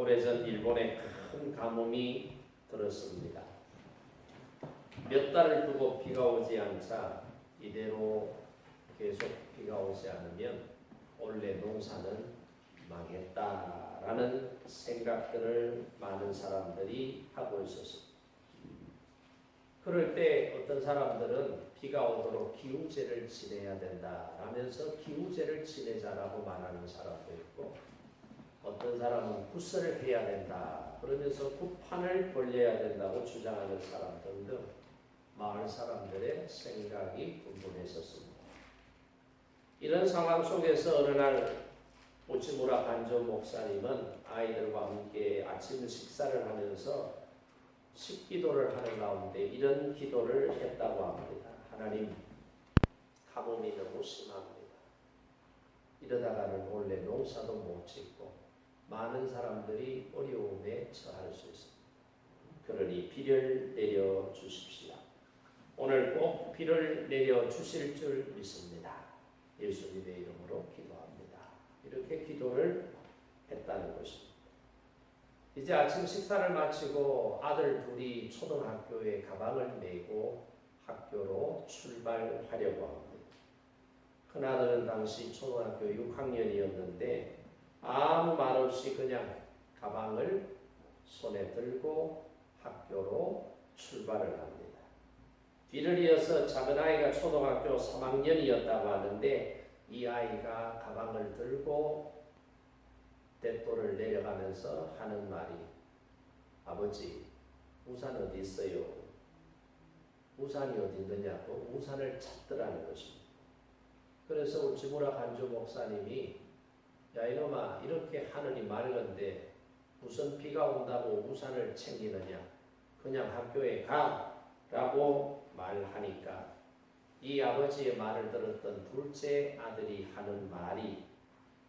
오래전 일본에 큰 가뭄이 들었습니다. 몇 달을 두고 비가 오지 않자 이대로 계속 비가 오지 않으면 올해 농사는 망했다라는 생각들을 많은 사람들이 하고 있었습니다. 그럴 때 어떤 사람들은 비가 오도록 기우제를 지내야 된다라면서 기우제를 지내자라고 말하는 사람도 있고, 어떤 사람은 구설을 해야 된다 그러면서 구판을 벌려야 된다고 주장하는 사람들 등 마을 사람들의 생각이 분분했었습니다. 이런 상황 속에서 어느 날 우치무라 간조 목사님은 아이들과 함께 아침 식사를 하면서 식기도를 하는 가운데 이런 기도를 했다고 합니다. 하나님, 가뭄이 너무 심합니다. 이러다가는 올해 농사도 못 짓고 많은 사람들이 어려움에 처할 수 있습니다. 그러니 비를 내려 주십시오. 오늘 꼭 비를 내려 주실 줄 믿습니다. 예수님의 이름으로 기도합니다. 이렇게 기도를 했다는 것입니다. 이제 아침 식사를 마치고 아들 둘이 초등학교에 가방을 메고 학교로 출발하려고 합니다. 큰아들은 당시 초등학교 6학년이었는데 아무 말 없이 그냥 가방을 손에 들고 학교로 출발을 합니다. 뒤를 이어서 작은 아이가 초등학교 3학년이었다고 하는데 이 아이가 가방을 들고 대도를 내려가면서 하는 말이, 아버지, 우산 어디 있어요? 우산이 어디 있느냐고 우산을 찾더라는 것입니다. 그래서 우치무라 간조 목사님이, 야 이놈아, 이렇게 하늘이 맑은데 무슨 비가 온다고 우산을 챙기느냐, 그냥 학교에 가 라고 말하니까 이 아버지의 말을 들었던 둘째 아들이 하는 말이,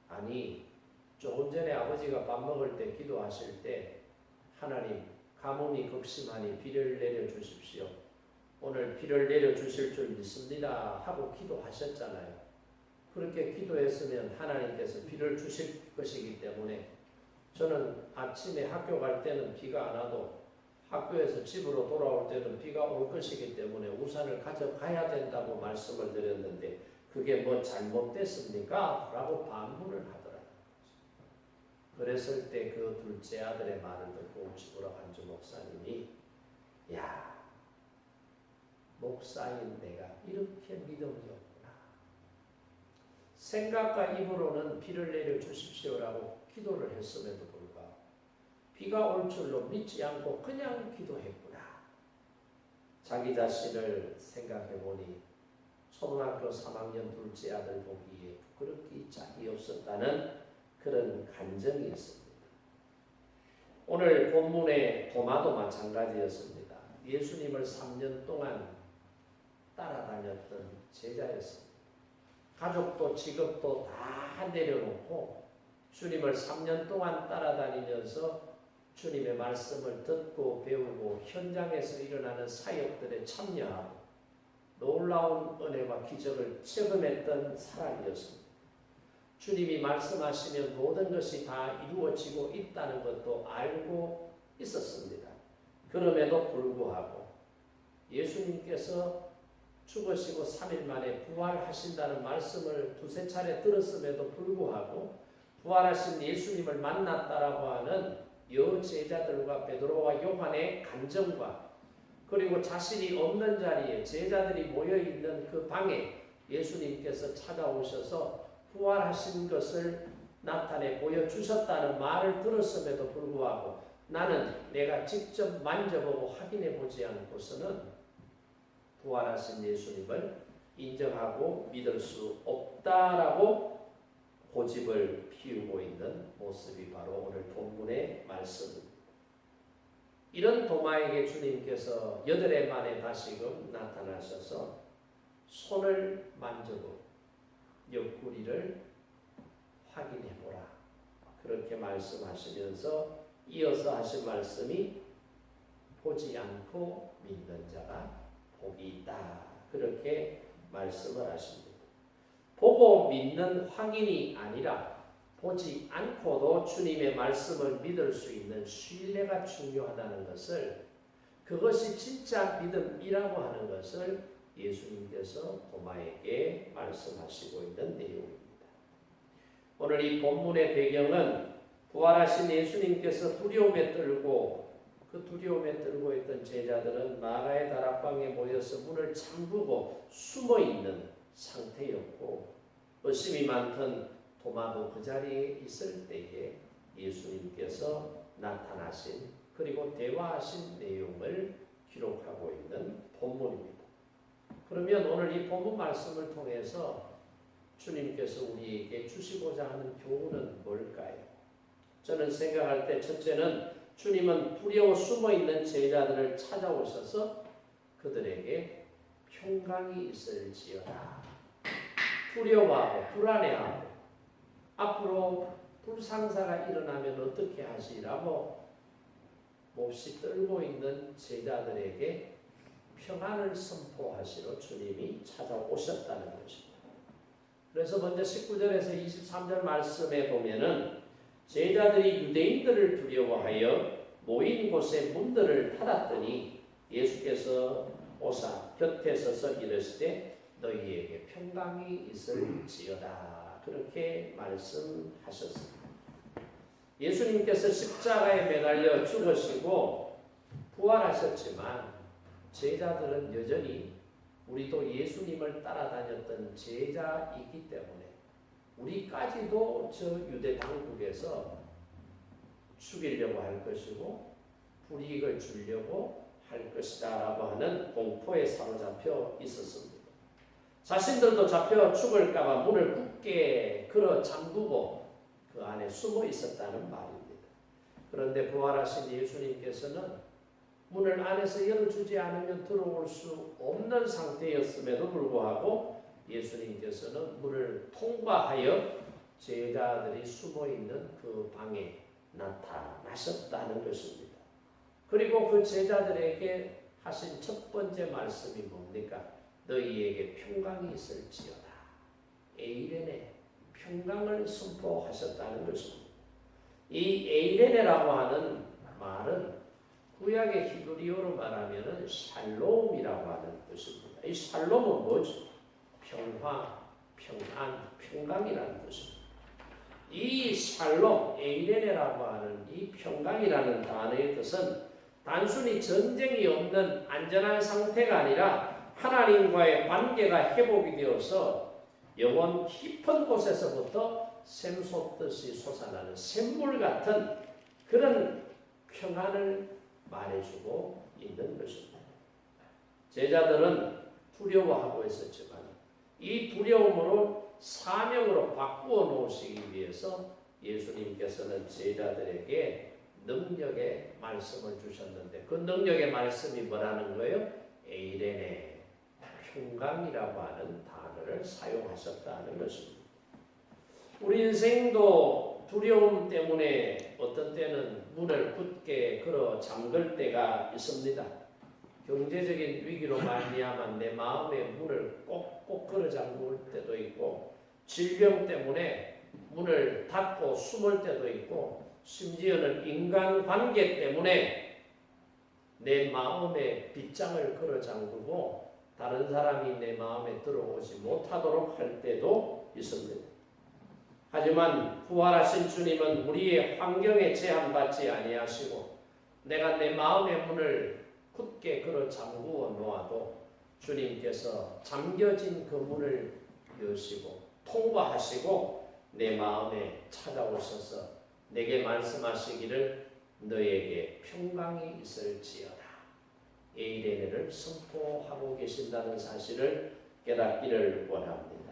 아니 조금 전에 아버지가 밥 먹을 때 기도하실 때 하나님, 가뭄이 극심하니 비를 내려주십시오. 오늘 비를 내려주실 줄 믿습니다 하고 기도하셨잖아요. 그렇게 기도했으면 하나님께서 비를 주실 것이기 때문에 저는 아침에 학교 갈 때는 비가 안 와도 학교에서 집으로 돌아올 때는 비가 올 것이기 때문에 우산을 가져가야 된다고 말씀을 드렸는데 그게 뭐 잘못됐습니까? 라고 반문을 하더라고요. 그랬을 때 그 둘째 아들의 말을 듣고 우치무라 간조 목사님이, 야, 목사인 내가 이렇게 믿음이 없구나. 생각과 입으로는 비를 내려 주십시오라고 기도를 했음에도 불구하고 비가 올 줄로 믿지 않고 그냥 기도했구나. 자기 자신을 생각해 보니 초등학교 3학년 둘째 아들 보기에 부끄럽기 짝이 없었다는 그런 간증이 있습니다. 오늘 본문의 도마도 마찬가지였습니다. 예수님을 3년 동안 따라다녔던 제자였습니다. 가족도 직업도 다 내려놓고 주님을 3년 동안 따라다니면서 주님의 말씀을 듣고 배우고 현장에서 일어나는 사역들에 참여하고 놀라운 은혜와 기적을 체험했던 사람이었습니다. 주님이 말씀하시면 모든 것이 다 이루어지고 있다는 것도 알고 있었습니다. 그럼에도 불구하고 예수님께서 죽으시고 3일 만에 부활하신다는 말씀을 두세 차례 들었음에도 불구하고 부활하신 예수님을 만났다라고 하는 여제자들과 베드로와 요한의 간증과 그리고 자신이 없는 자리에 제자들이 모여있는 그 방에 예수님께서 찾아오셔서 부활하신 것을 나타내 보여주셨다는 말을 들었음에도 불구하고 나는 내가 직접 만져보고 확인해 보지 않고서는 부활하신 예수님을 인정하고 믿을 수 없다라고 고집을 피우고 있는 모습이 바로 오늘 본문의 말씀입니다. 이런 도마에게 주님께서 8해 만에 다시금 나타나셔서 손을 만져보고 옆구리를 확인해보라. 그렇게 말씀하시면서 이어서 하신 말씀이 보지 않고 믿는 자가 복이 있다. 그렇게 말씀을 하십니다. 보고 믿는 확인이 아니라 보지 않고도 주님의 말씀을 믿을 수 있는 신뢰가 중요하다는 것을, 그것이 진짜 믿음이라고 하는 것을 예수님께서 도마에게 말씀하시고 있는 내용입니다. 오늘 이 본문의 배경은 부활하신 예수님께서 두려움에 떨고 있던 제자들은 마가의 다락방에 모여서 문을 잠그고 숨어 있는 상태였고, 의심이 많던 도마도 그 자리에 있을 때에 예수님께서 나타나신, 그리고 대화하신 내용을 기록하고 있는 본문입니다. 그러면 오늘 이 본문 말씀을 통해서 주님께서 우리에게 주시고자 하는 교훈은 뭘까요? 저는 생각할 때 첫째는 주님은 두려워 숨어있는 제자들을 찾아오셔서 그들에게 평강이 있을지어다. 두려워하고 불안해하고 앞으로 불상사가 일어나면 어떻게 하시라고 몹시 떨고 있는 제자들에게 평안을 선포하시러 주님이 찾아오셨다는 것입니다. 그래서 먼저 19절에서 23절 말씀에 보면은 제자들이 유대인들을 두려워하여 모인 곳에 문들을 닫았더니 예수께서 오사 곁에 서서 이르시되 너희에게 평강이 있을지어다. 그렇게 말씀하셨습니다. 예수님께서 십자가에 매달려 죽으시고 부활하셨지만 제자들은 여전히 우리도 예수님을 따라다녔던 제자이기 때문에 우리까지도 저 유대 당국에서 죽이려고 할 것이고 불이익을 주려고 할 것이다 라고 하는 공포에 사로잡혀 있었습니다. 자신들도 잡혀 죽을까 봐 문을 굳게 걸어 잠그고 그 안에 숨어 있었다는 말입니다. 그런데 부활하신 예수님께서는 문을 안에서 열어주지 않으면 들어올 수 없는 상태였음에도 불구하고 예수님께서는 문을 통과하여 제자들이 숨어있는 그 방에 나타나셨다는 것입니다. 그리고 그 제자들에게 하신 첫 번째 말씀이 뭡니까? 너희에게 평강이 있을지어다. 에이레네, 평강을 선포하셨다는 것입니다. 이 에이레네라고 하는 말은 구약의 히브리어로 말하면 샬롬이라고 하는 뜻입니다. 이 샬롬은 뭐죠? 평화, 평안, 평강이라는 뜻입니다. 이 샬롬, 에이레네라고 하는 이 평강이라는 단어의 뜻은 단순히 전쟁이 없는 안전한 상태가 아니라 하나님과의 관계가 회복이 되어서 영혼 깊은 곳에서부터 샘솟듯이 솟아나는 샘물 같은 그런 평안을 말해주고 있는 것입니다. 제자들은 두려워하고 있었지만 이 두려움으로 사명으로 바꾸어 놓으시기 위해서 예수님께서는 제자들에게 능력의 말씀을 주셨는데 그 능력의 말씀이 뭐라는 거예요? 에이레네, 평강이라고 하는 단어를 사용하셨다는 것입니다. 우리 인생도 두려움 때문에 어떤 때는 문을 굳게 걸어 잠글 때가 있습니다. 경제적인 위기로 말미암아 내 마음의 문을 꼭꼭 걸어 잠글 때도 있고 질병 때문에 문을 닫고 숨을 때도 있고 심지어는 인간관계 때문에 내 마음의 빗장을 걸어 잠그고 다른 사람이 내 마음에 들어오지 못하도록 할 때도 있습니다. 하지만 부활하신 주님은 우리의 환경에 제한받지 아니하시고 내가 내 마음의 문을 굳게 걸어 잠그어 놓아도 주님께서 잠겨진 그 문을 여시고 통과하시고 내 마음에 찾아오셔서 내게 말씀하시기를 너에게 평강이 있을지어다. 에이레네를 선포하고 계신다는 사실을 깨닫기를 원합니다.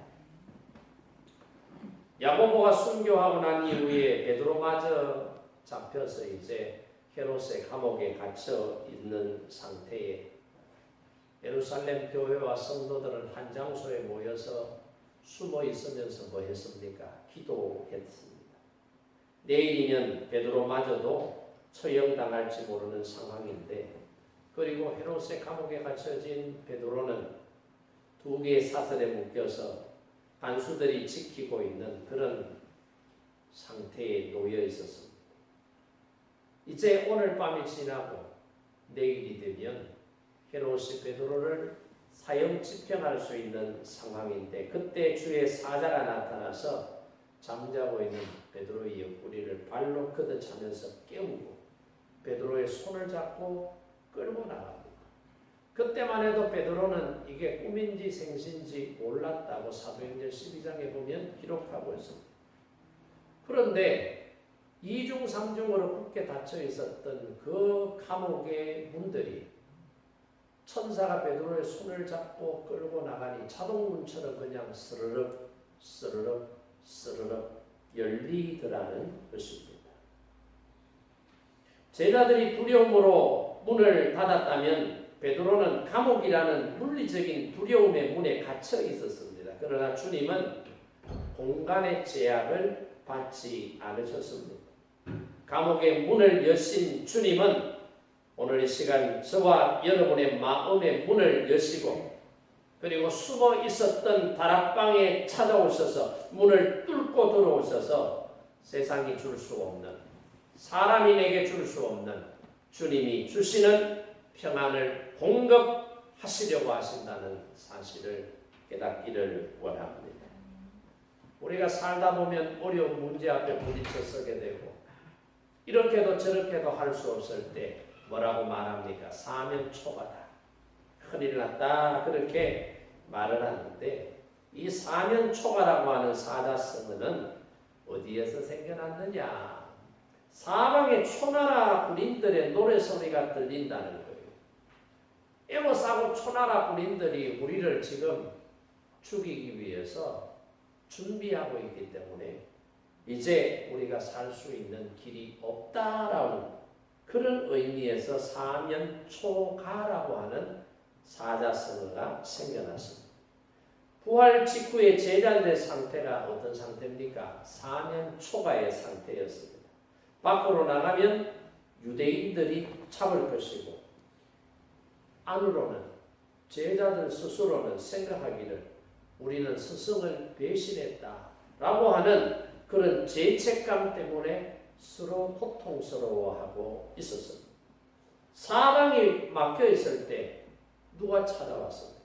야고보가 순교하고 난 이후에 베드로마저 잡혀서 이제 헤롯의 감옥에 갇혀 있는 상태에 예루살렘 교회와 성도들은 한 장소에 모여서 숨어 있으면서 뭐 했습니까? 기도했습니다. 내일이면 베드로마저도 처형당할지 모르는 상황인데 그리고 헤롯의 감옥에 갇혀진 베드로는 두 개의 사슬에 묶여서 간수들이 지키고 있는 그런 상태에 놓여 있었습니다. 이제 오늘 밤이 지나고 내일이 되면 헤롯이 베드로를 사형 집행할 수 있는 상황인데, 그때 주의 사자가 나타나서 잠자고 있는 베드로의 옆구리를 발로 걷어차면서 깨우고 베드로의 손을 잡고 끌고 나갑니다. 그때만 해도 베드로는 이게 꿈인지 생신지 몰랐다고 사도행전 12장에 보면 기록하고 있습니다. 그런데 이중 삼중으로 굳게 닫혀 있었던 그 감옥의 문들이 천사가 베드로의 손을 잡고 끌고 나가니 자동문처럼 그냥 스르륵 스르륵 스르륵 열리더라는 것입니다. 제자들이 두려움으로 문을 닫았다면 베드로는 감옥이라는 물리적인 두려움의 문에 갇혀 있었습니다. 그러나 주님은 공간의 제약을 받지 않으셨습니다. 감옥의 문을 여신 주님은 오늘 이 시간 저와 여러분의 마음의 문을 여시고, 그리고 숨어 있었던 다락방에 찾아오셔서 문을 뚫고 들어오셔서 세상이 줄 수 없는, 사람이 내게 줄 수 없는 주님이 주시는 평안을 공급하시려고 하신다는 사실을 깨닫기를 원합니다. 우리가 살다 보면 어려운 문제 앞에 부딪혀 서게 되고, 이렇게도 저렇게도 할 수 없을 때 뭐라고 말합니까? 사면초가다, 큰일 났다, 그렇게 말을 하는데, 이 사면초가라고 하는 사자성어는 어디에서 생겨났느냐? 사방에 초나라 군인들의 노래소리가 들린다는 거예요. 에워싸고 초나라 군인들이 우리를 지금 죽이기 위해서 준비하고 있기 때문에 이제 우리가 살 수 있는 길이 없다라는 그런 의미에서 사면초가라고 하는 사자성어가 생겨났습니다. 부활 직후의 제자들의 상태가 어떤 상태입니까? 사면초가의 상태였습니다. 밖으로 나가면 유대인들이 잡을 것이고, 안으로는 제자들 스스로는 생각하기를 우리는 스승을 배신했다라고 하는 그런 죄책감 때문에 서로 고통스러워하고 있었습니다. 사방이 막혀 있을 때 누가 찾아왔습니까?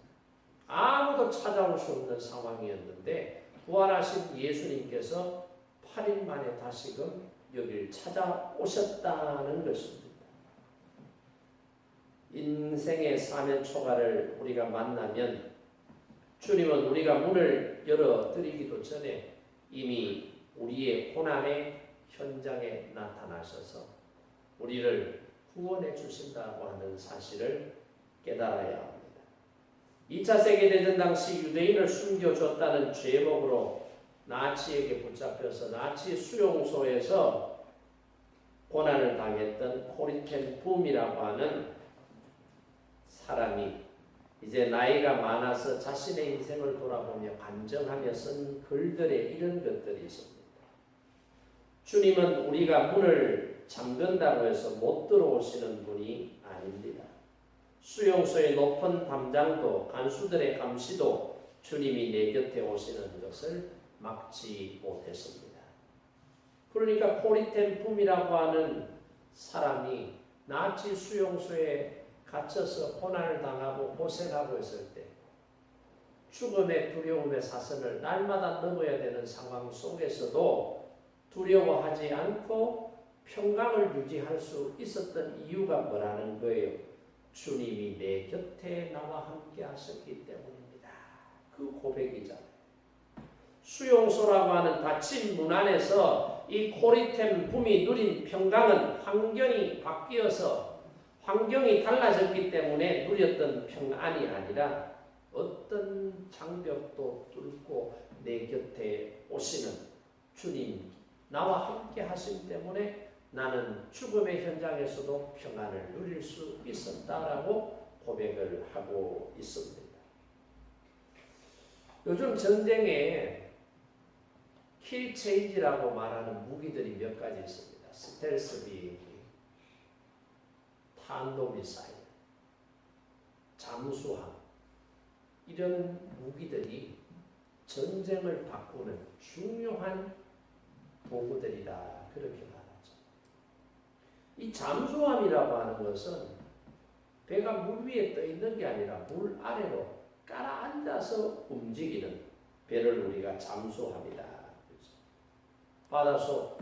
아무도 찾아올 수 없는 상황이었는데 부활하신 예수님께서 8일 만에 다시금 여기를 찾아오셨다는 것입니다. 인생의 사면초가를 우리가 만나면 주님은 우리가 문을 열어드리기도 전에 이미 우리의 고난의 현장에 나타나셔서 우리를 구원해 주신다고 하는 사실을 깨달아야 합니다. 2차 세계대전 당시 유대인을 숨겨줬다는 죄목으로 나치에게 붙잡혀서 나치 수용소에서 고난을 당했던 코리텐 붐이라고 하는 사람이 이제 나이가 많아서 자신의 인생을 돌아보며 간증하며 쓴 글들에 이런 것들이 있습니다. 주님은 우리가 문을 잠근다고 해서 못 들어오시는 분이 아닙니다. 수용소의 높은 담장도 간수들의 감시도 주님이 내 곁에 오시는 것을 막지 못했습니다. 그러니까 코리텐 붐이라고 하는 사람이 나치 수용소에 갇혀서 고난을 당하고 고생하고 있을 때 죽음의 두려움의 사선을 날마다 넘어야 되는 상황 속에서도 두려워하지 않고 평강을 유지할 수 있었던 이유가 뭐라는 거예요? 주님이 내 곁에 나와 함께 하셨기 때문입니다. 그 고백이잖아요. 수용소라고 하는 닫힌 문 안에서 이 코리텐 붐이 누린 평강은 환경이 바뀌어서 환경이 달라졌기 때문에 누렸던 평안이 아니라 어떤 장벽도 뚫고 내 곁에 오시는 주님, 나와 함께 하심 때문에 나는 죽음의 현장에서도 평안을 누릴 수 있었다라고 고백을 하고 있습니다. 요즘 전쟁에 킬 체인지라고 말하는 무기들이 몇 가지 있습니다. 스텔스 비행기, 탄도미사일, 잠수함, 이런 무기들이 전쟁을 바꾸는 중요한 도구들이다. 그렇게 말하죠. 이 잠수함이라고 하는 것은 배가 물 위에 떠 있는 게 아니라 물 아래로 깔아앉아서 움직이는 배를 우리가 잠수함이다. 바닷속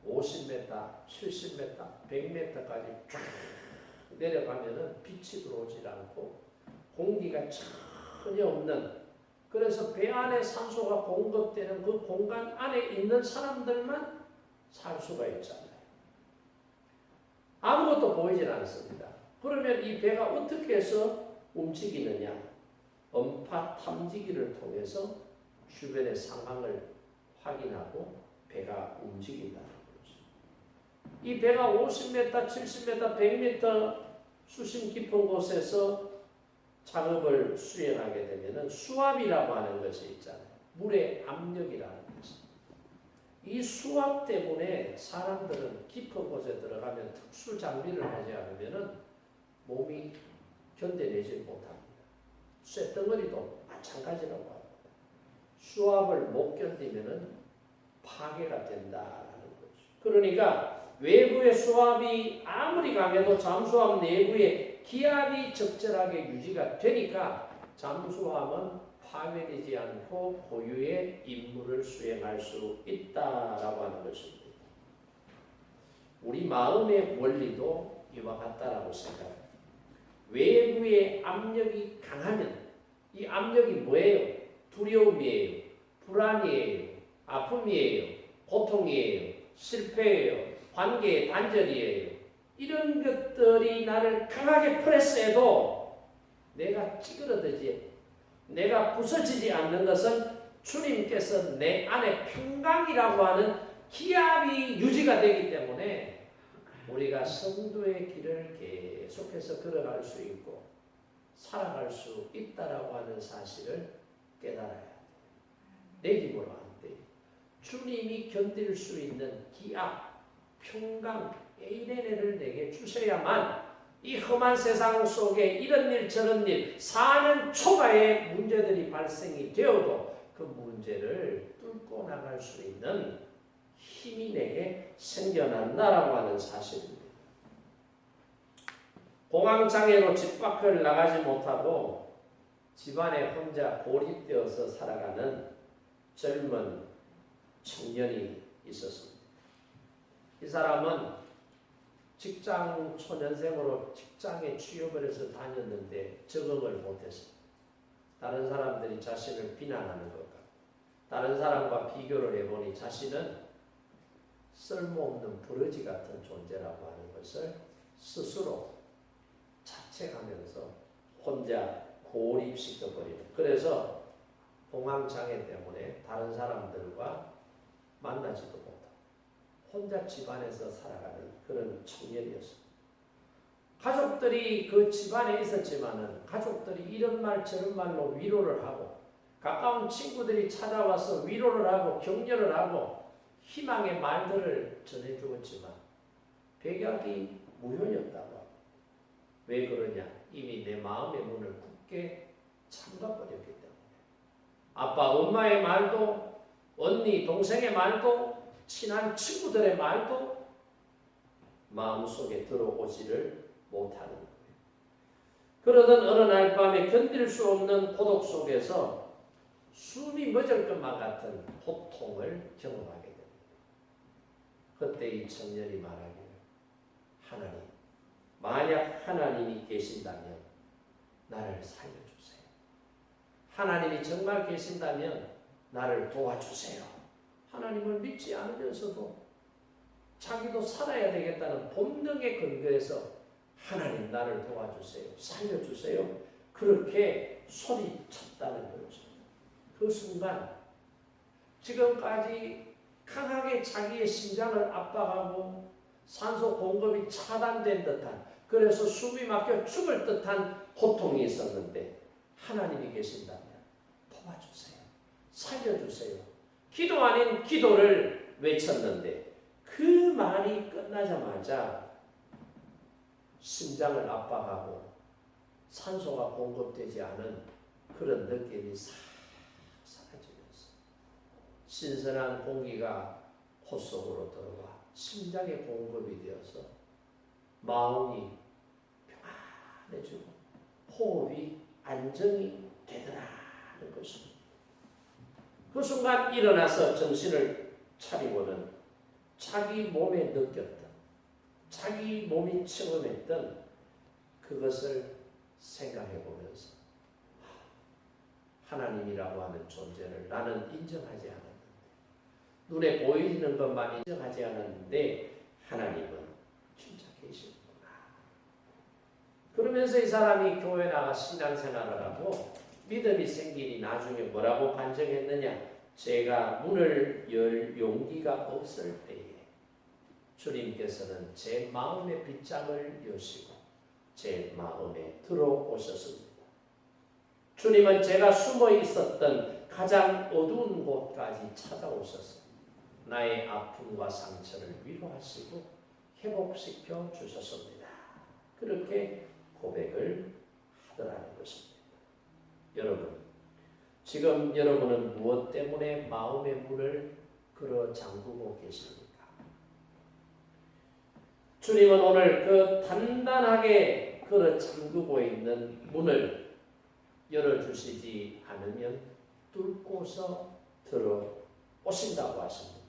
50m, 70m, 100m까지 쫙 내려가면은 빛이 들어오질 않고 공기가 전혀 없는, 그래서 배 안에 산소가 공급되는 그 공간 안에 있는 사람들만 살 수가 있잖아요. 아무것도 보이질 않습니다. 그러면 이 배가 어떻게 해서 움직이느냐? 음파 탐지기를 통해서 주변의 상황을 확인하고 배가 움직인다는 거죠. 이 배가 50m, 70m, 100m 수심 깊은 곳에서 작업을 수행하게 되면 수압이라고 하는 것이 있잖아요. 물의 압력이라는 것이. 이 수압 때문에 사람들은 깊은 곳에 들어가면 특수 장비를 하지 않으면 몸이 견뎌내지 못합니다. 쇳덩어리도 마찬가지라고 합니다. 수압을 못 견디면 파괴가 된다라는 거죠. 그러니까 외부의 수압이 아무리 강해도 잠수함 내부에 기압이 적절하게 유지가 되니까 잠수함은 파괴되지 않고 고유의 임무를 수행할 수 있다라고 하는 것입니다. 우리 마음의 원리도 이와 같다라고 생각합니다. 외부의 압력이 강하면 이 압력이 뭐예요? 두려움이에요, 불안이에요, 아픔이에요, 고통이에요, 실패예요, 관계의 단절이에요. 이런 것들이 나를 강하게 프레스해도 내가 찌그러들지, 내가 부서지지 않는 것은 주님께서 내 안에 평강이라고 하는 기압이 유지가 되기 때문에 우리가 성도의 길을 계속해서 걸어갈 수 있고 살아갈 수 있다라고 하는 사실을 깨달아야 돼요. 내 힘으로 안 돼요. 주님이 견딜 수 있는 기압, 평강, 에이레네를 내게 주셔야만 이 험한 세상 속에 이런 일 저런 일 사는 초가에 문제들이 발생이 되어도 그 문제를 뚫고 나갈 수 있는 힘이 내게 생겨난다라고 하는 사실입니다. 공황장애로 집 밖을 나가지 못하고 집안에 혼자 고립되어서 살아가는 젊은 청년이 있었습니다. 이 사람은 직장 초년생으로 직장에 취업을 해서 다녔는데 적응을 못했습니다. 다른 사람들이 자신을 비난하는 것 같고 다른 사람과 비교를 해보니 자신은 쓸모없는 부러지 같은 존재라고 하는 것을 스스로 자책하면서 혼자 고립시켜버리는, 그래서 공황장애 때문에 다른 사람들과 만나지도 못하고 혼자 집안에서 살아가는 그런 청년이었습니다. 가족들이 그 집안에 있었지만은 가족들이 이런 말 저런 말로 위로를 하고 가까운 친구들이 찾아와서 위로를 하고 격려를 하고 희망의 말들을 전해주었지만 백약이 무효였다고 합니다. 왜 그러냐? 이미 내 마음의 문을 굳게 잠가버렸기 때문에 아빠 엄마의 말도 언니 동생의 말도 친한 친구들의 말도 마음속에 들어오지를 못하는 거예요. 그러던 어느 날 밤에 견딜 수 없는 고독 속에서 숨이 멎을 것만 같은 고통을 경험하게 됩니다. 그때 이 청년이 말하기를, 하나님, 만약 하나님이 계신다면 나를 살려주세요. 하나님이 정말 계신다면 나를 도와주세요. 하나님을 믿지 않으면서도 자기도 살아야 되겠다는 본능에 근거해서 하나님 나를 도와주세요. 살려주세요. 그렇게 소리쳤다는 거죠. 그 순간 지금까지 강하게 자기의 심장을 압박하고 산소 공급이 차단된 듯한, 그래서 숨이 막혀 죽을 듯한 고통이 있었는데 하나님이 계신다면 도와주세요. 살려주세요. 기도 아닌 기도를 외쳤는데 그 말이 끝나자마자 심장을 압박하고 산소가 공급되지 않은 그런 느낌이 싹 사라지면서 신선한 공기가 코 속으로 들어가 심장에 공급이 되어서 마음이 평안해지고 호흡이 안정이 되더라는 것입니다. 그 순간 일어나서 정신을 차리고는 자기 몸에 느꼈던, 자기 몸이 체험했던 그것을 생각해 보면서 하나님이라고 하는 존재를 나는 인정하지 않았는데, 눈에 보이는 것만 인정하지 않았는데 하나님은 진짜 계시는구나. 그러면서 이 사람이 교회 나가 신앙생활을 하고 믿음이 생기니 나중에 뭐라고 반증했느냐? 제가 문을 열 용기가 없을 때에 주님께서는 제 마음의 빗장을 여시고 제 마음에 들어오셨습니다. 주님은 제가 숨어 있었던 가장 어두운 곳까지 찾아오셔서 나의 아픔과 상처를 위로하시고 회복시켜 주셨습니다. 그렇게 고백을 하더라는 것입니다. 여러분, 지금 여러분은 무엇 때문에 마음의 문을 걸어 잠그고 계십니까? 주님은 오늘 그 단단하게 걸어 잠그고 있는 문을 열어주시지 않으면 뚫고서 들어오신다고 하십니다.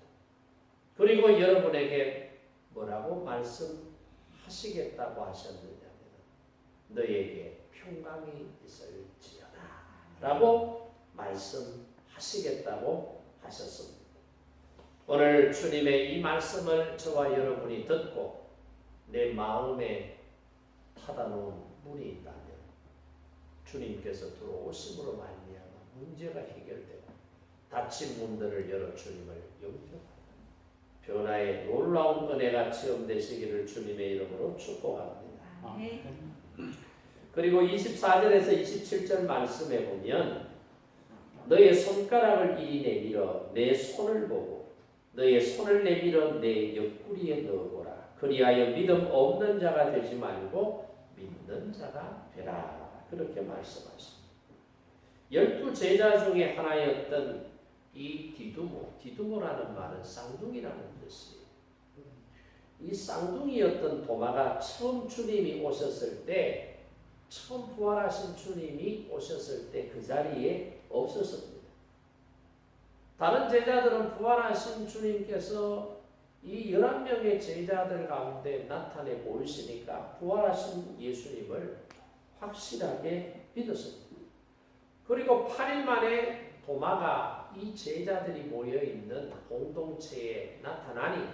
그리고 여러분에게 뭐라고 말씀하시겠다고 하셨느냐면 너에게 평강이 있을지어다 라고 말씀하시겠다고 하셨습니다. 오늘 주님의 이 말씀을 저와 여러분이 듣고 내 마음에 닫아놓은 문이 있다면 주님께서 들어오심으로 말미암아 문제가 해결되고 닫힌 문들을 열어 주님을 영접하고 변화의 놀라운 은혜가 체험되시기를 주님의 이름으로 축복합니다. 그리고 24절에서 27절 말씀에 보면 너의 손가락을 이리 내밀어 내 손을 보고 너의 손을 내밀어 내 옆구리에 넣어보라. 그리하여 믿음 없는 자가 되지 말고 믿는 자가 되라. 그렇게 말씀하십니다. 12제자 중에 하나였던 이 디두모라는 말은 쌍둥이라는 뜻이에요. 이 쌍둥이였던 도마가 처음 주님이 오셨을 때, 처음 부활하신 주님이 오셨을 때 그 자리에 없었습니다. 다른 제자들은 부활하신 주님께서 이 11명의 제자들 가운데 나타내 보이시니까 부활하신 예수님을 확실하게 믿었습니다. 그리고 8일 만에 도마가 이 제자들이 모여있는 공동체에 나타나니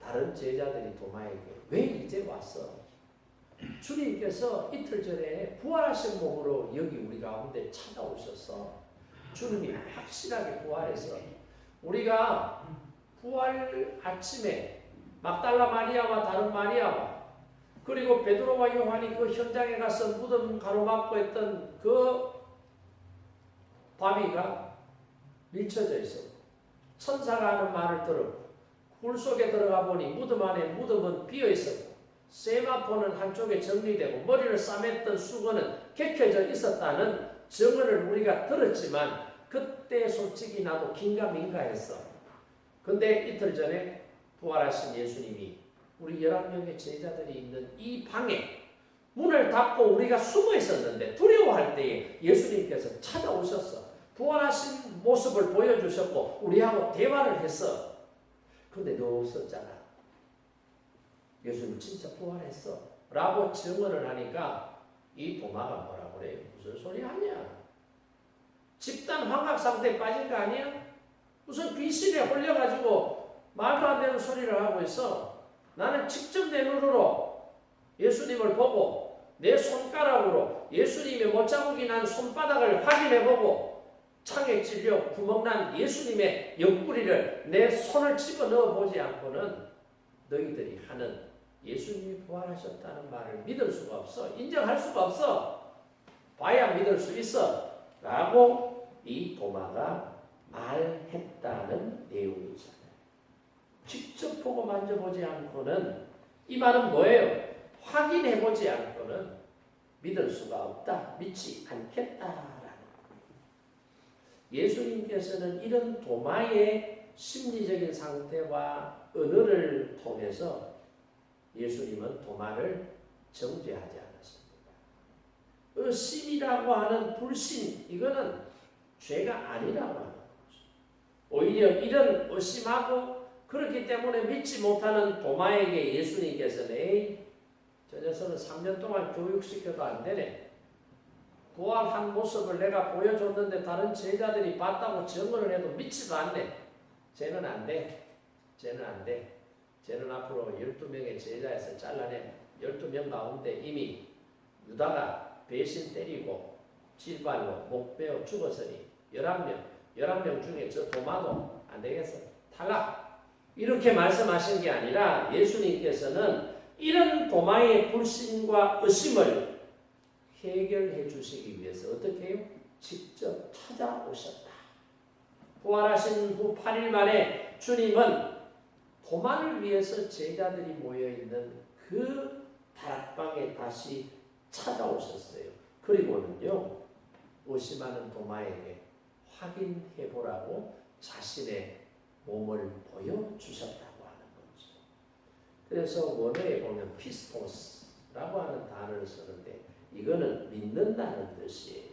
다른 제자들이 도마에게 왜 이제 왔어? 주님께서 이틀 전에 부활하신 몸으로 여기 우리 가운데 찾아오셔서 주님이 확실하게 부활해서 우리가 부활 아침에 막달라 마리아와 다른 마리아와 그리고 베드로와 요한이 그 현장에 가서 무덤 가로막고 했던 그 바위가 밀쳐져 있었고 천사가 하는 말을 들었고 굴 속에 들어가 보니 무덤 안에 무덤은 비어 있었고 세마포는 한쪽에 정리되고 머리를 싸맸던 수건은 개켜져 있었다는 증언을 우리가 들었지만 그때 솔직히 나도 긴가민가했어. 근데 이틀 전에 부활하신 예수님이 우리 11명의 제자들이 있는 이 방에 문을 닫고 우리가 숨어 있었는데 두려워할 때에 예수님께서 찾아오셨어. 부활하신 모습을 보여주셨고 우리하고 대화를 했어. 근데 너 없었잖아. 예수님 진짜 부활했어 라고 증언을 하니까 이 도마가 뭐라고 그래요? 무슨 소리 하냐? 집단 환각 상태에 빠진 거 아니야? 무슨 귀신에 홀려가지고 말도 안 되는 소리를 하고 있어. 나는 직접 내 눈으로 예수님을 보고 내 손가락으로 예수님의 못자국이 난 손바닥을 확인해보고 창에 찔려 구멍난 예수님의 옆구리를 내 손을 집어넣어 보지 않고는 너희들이 하는 예수님이 부활하셨다는 말을 믿을 수가 없어. 인정할 수가 없어. 봐야 믿을 수 있어. 라고 이 도마가 말했다는 내용이잖아요. 직접 보고 만져보지 않고는 이 말은 뭐예요? 확인해보지 않고는 믿을 수가 없다. 믿지 않겠다라는 거예요. 예수님께서는 이런 도마의 심리적인 상태와 언어를 통해서 예수님은 도마를 정죄하지 않았습니다. 의심이라고 하는 불신, 이거는 죄가 아니라고 하는 거죠. 오히려 이런 의심하고 그렇기 때문에 믿지 못하는 도마에게 예수님께서는 에이, 저 녀석은 3년 동안 교육시켜도 안 되네. 부활한 모습을 내가 보여줬는데 다른 제자들이 봤다고 증언을 해도 믿지도 않네. 쟤는 안 돼. 쟤는 안 돼. 쟤는 앞으로 12명의 제자에서 잘라내. 12명 가운데 이미 유다가 배신 때리고 질발로 목 베어 죽었으니 11명 중에 저 도마도 안 되겠어. 탈락. 이렇게 말씀하신 게 아니라 예수님께서는 이런 도마의 불신과 의심을 해결해 주시기 위해서 어떻게 해요? 직접 찾아오셨다. 부활하신 후 8일 만에 주님은 도마를 위해서 제자들이 모여있는 그 다락방에 다시 찾아오셨어요. 그리고는요, 의심하는 도마에게 확인해보라고 자신의 몸을 보여주셨다고 하는 거죠. 그래서 원어에 보면 피스토스라고 하는 단어를 쓰는데 이거는 믿는다는 뜻이에요.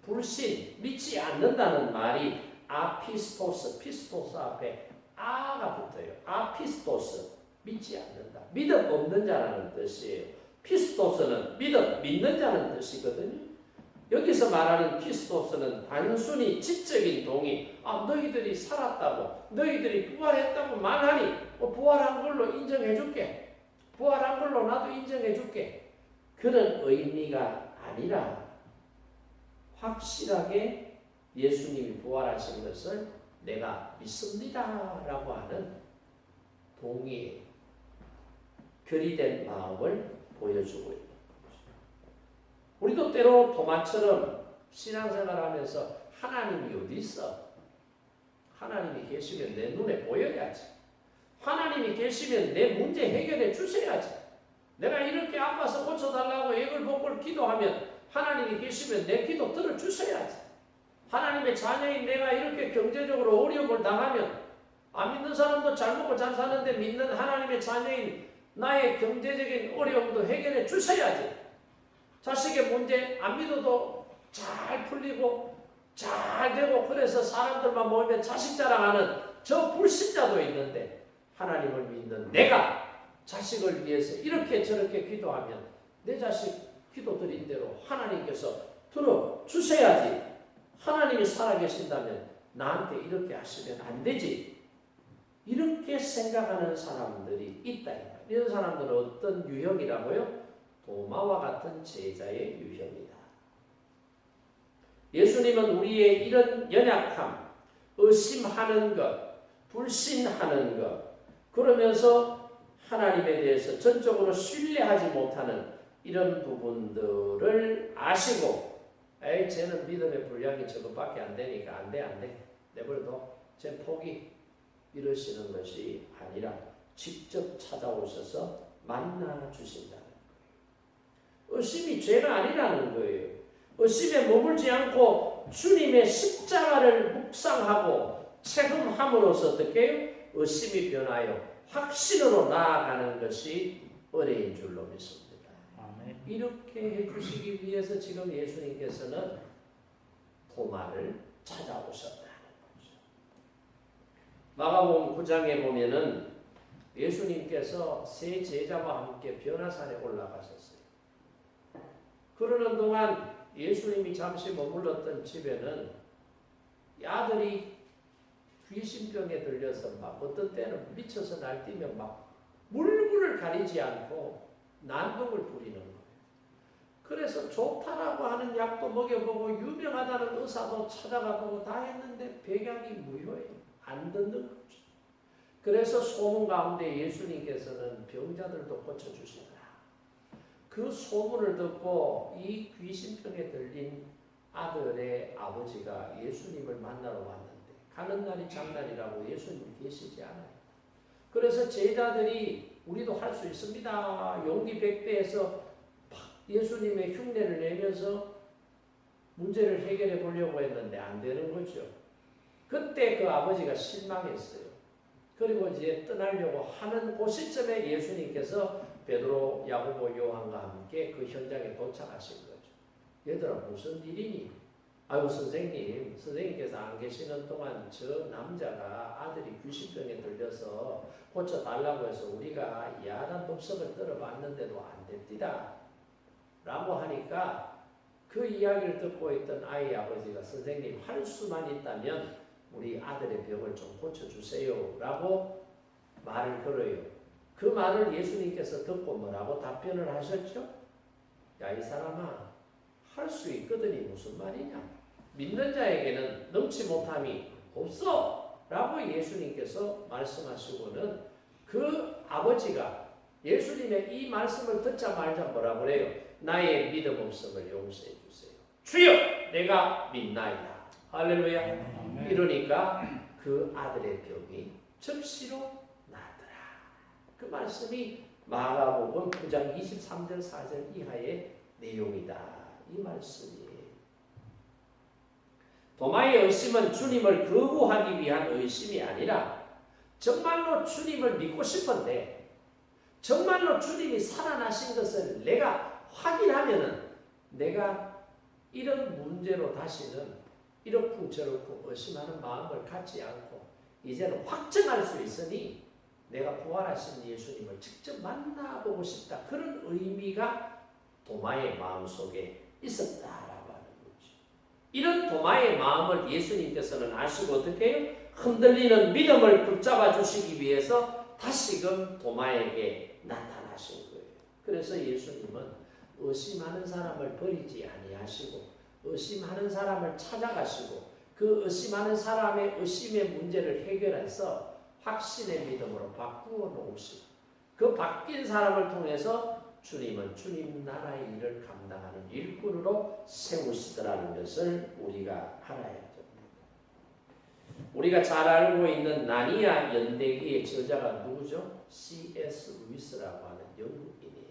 불신, 믿지 않는다는 말이 아피스토스, 피스토스 앞에 아가 붙어요. 아피스토스, 믿지 않는다. 믿음 없는 자라는 뜻이에요. 피스토스는 믿는 자는 뜻이거든요. 여기서 말하는 피스토스는 단순히 지적인 동의, 너희들이 살았다고, 너희들이 부활했다고 말하니 부활한 걸로 인정해줄게. 부활한 걸로 나도 인정해줄게. 그런 의미가 아니라 확실하게 예수님이 부활하신 것을 내가 믿습니다 라고 하는 동의에 결의된 마음을 보여주고 있는 거죠. 우리도 때로 도마처럼 신앙생활하면서 하나님이 어디 있어? 하나님이 계시면 내 눈에 보여야지. 하나님이 계시면 내 문제 해결해 주셔야지. 내가 이렇게 아파서 고쳐달라고 애걸복걸 기도하면 하나님이 계시면 내 기도 들어주셔야지. 하나님의 자녀인 내가 이렇게 경제적으로 어려움을 당하면 안 믿는 사람도 잘 먹고 잘 사는데 믿는 하나님의 자녀인 나의 경제적인 어려움도 해결해 주셔야지. 자식의 문제 안 믿어도 잘 풀리고 잘 되고 그래서 사람들만 모이면 자식 자랑하는 저 불신자도 있는데 하나님을 믿는 내가 자식을 위해서 이렇게 저렇게 기도하면 내 자식 기도 드린 대로 하나님께서 들어주셔야지. 하나님이 살아계신다면 나한테 이렇게 하시면 안 되지. 이렇게 생각하는 사람들이 있다. 이런 사람들은 어떤 유형이라고요? 도마와 같은 제자의 유형이다. 예수님은 우리의 이런 연약함, 의심하는 것, 불신하는 것, 그러면서 하나님에 대해서 전적으로 신뢰하지 못하는 이런 부분들을 아시고 쟤는 믿음의 분량이 저것밖에 안 되니까 안 돼. 내버려둬. 쟤 포기. 이러시는 것이 아니라 직접 찾아오셔서 만나 주신다는 거예요. 의심이 죄가 아니라는 거예요. 의심에 머물지 않고 주님의 십자가를 묵상하고 체험함으로써 어떻게 해요? 의심이 변하여 확신으로 나아가는 것이 은혜인 줄로 믿습니다. 이렇게 해주시기 위해서 지금 예수님께서는 도마를 찾아오셨다는 거죠. 마가복음 9장에 보면은 예수님께서 세 제자와 함께 변화산에 올라가셨어요. 그러는 동안 예수님이 잠시 머물렀던 집에는 아들이 귀신병에 들려서 막 어떤 때는 미쳐서 날뛰면 막 물불을 가리지 않고 난동을 부리는 거예요. 그래서 좋다라고 하는 약도 먹여보고 유명하다는 의사도 찾아가보고 다 했는데 백약이 무효해요. 안 듣는 거죠. 그래서 소문 가운데 예수님께서는 병자들도 고쳐주시더라. 그 소문을 듣고 이 귀신병에 들린 아들의 아버지가 예수님을 만나러 왔는데 가는 날이 장날이라고 예수님이 계시지 않아요. 그래서 제자들이 우리도 할 수 있습니다. 용기 백배해서 예수님의 흉내를 내면서 문제를 해결해 보려고 했는데 안 되는 거죠. 그때 그 아버지가 실망했어요. 그리고 이제 떠나려고 하는 그 시점에 예수님께서 베드로, 야고보, 요한과 함께 그 현장에 도착하신 거죠. 얘들아 무슨 일이니? 아이고 선생님께서 안 계시는 동안 저 남자가 아들이 귀신병에 들려서 고쳐달라고 해서 우리가 야단 법석을 들어봤는데도 안 됩니다. 라고 하니까 그 이야기를 듣고 있던 아이의 아버지가 선생님 할 수만 있다면 우리 아들의 병을 좀 고쳐주세요 라고 말을 걸어요. 그 말을 예수님께서 듣고 뭐라고 답변을 하셨죠? 야 이 사람아 할 수 있거든이 무슨 말이냐? 믿는 자에게는 넘치 못함이 없어 라고 예수님께서 말씀하시고는 그 아버지가 예수님의 이 말씀을 듣자마자 뭐라 그래요? 나의 믿음 없음을 용서해 주세요. 주여 내가 믿나이다. 할렐루야. 이러니까 그 아들의 병이 즉시로 나더라. 그 말씀이 마가복음 9장 23절 4절 이하의 내용이다. 이 말씀이에요. 도마의 의심은 주님을 거부하기 위한 의심이 아니라 정말로 주님을 믿고 싶은데 정말로 주님이 살아나신 것을 내가 확인하면은 내가 이런 문제로 다시는 이렇고 저렇고 의심하는 마음을 갖지 않고 이제는 확증할 수 있으니 내가 부활하신 예수님을 직접 만나보고 싶다. 그런 의미가 도마의 마음속에 있었다라고 하는 거죠. 이런 도마의 마음을 예수님께서는 아시고 어떻게 해요? 흔들리는 믿음을 붙잡아 주시기 위해서 다시금 도마에게 나타나신 거예요. 그래서 예수님은 의심하는 사람을 버리지 아니하시고 의심하는 사람을 찾아가시고 그 의심하는 사람의 의심의 문제를 해결해서 확신의 믿음으로 바꾸어 놓으시고 그 바뀐 사람을 통해서 주님은 주님 나라의 일을 감당하는 일꾼으로 세우시더라는 것을 우리가 알아야죠. 우리가 잘 알고 있는 나니아 연대기의 저자가 누구죠? C.S. 루이스라고 하는 영국인이에요.